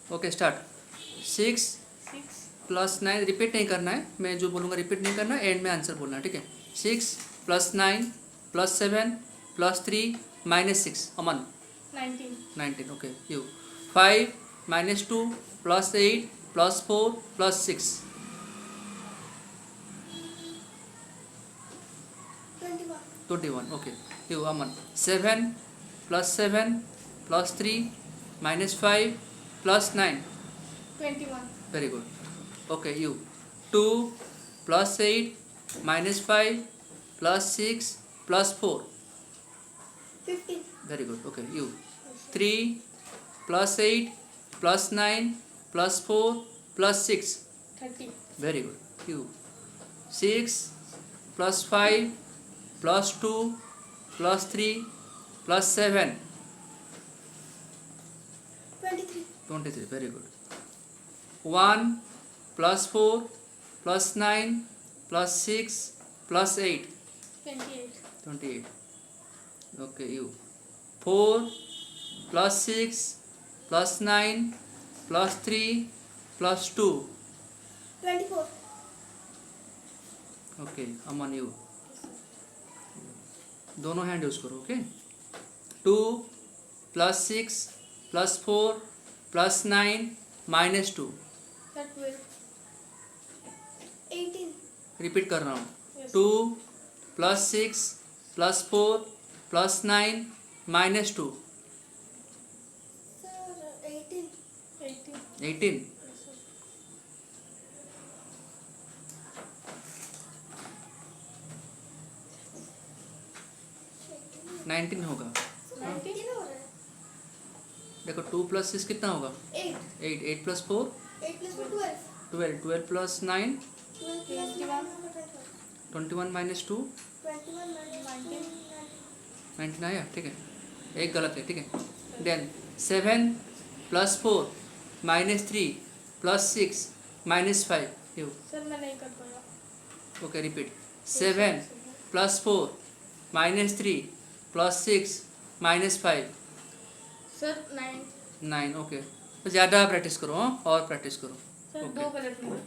Okay start. 6 plus 9 repeat नहीं करना है, मैं जो बोलूँगा रिपीट नहीं करना, एंड में आंसर बोलना है, ठीक है। 6 plus 9 plus 7 plus 3 minus 6, Aman 19, okay you. 5 minus 2 plus 8 plus 4 plus 6 21, okay you Aman. 7 plus 7 plus 3 minus 5 plus 9 21, very good, okay you. 2 plus 8 minus 5 plus 6 plus 4 15, very good, okay you. 3 plus 8 plus 9 plus 4 plus 6 30, very good you. 6 plus 5 plus 2 plus 3 plus 7 23, very good. 1 plus 4 plus 9 plus 6 plus 8 28, okay you. 4 plus 6 plus 9 plus 3 plus 2 24, okay Aman you. दोनों hand use करो, okay. 2 plus 6 plus 4 plus 9 minus 2, 18, repeat कर रहा हूँ। 2 plus 6 plus 4 plus 9 minus 2, sir 18, 18, 19 होगा। 19 हो रहा है। देखो 2 प्लस 6 कितना होगा? 8, 8 plus 4 8 plus 4 12, 12 plus 9 12 plus 9 21 minus 2 21 19, 19 आया, ठीक है। एक गलत है, ठीक है। Then 7 plus 4 minus 3 plus 6 minus 5 you, sir मैं नहीं कर पाया। Okay repeat. 7 plus 4 minus 3 plus 6 minus 5 sir 9, 9, okay. तो ज़्यादा प्रैक्टिस करो, हाँ, और प्रैक्टिस करो। Sir Okay. 2 गलत हुए।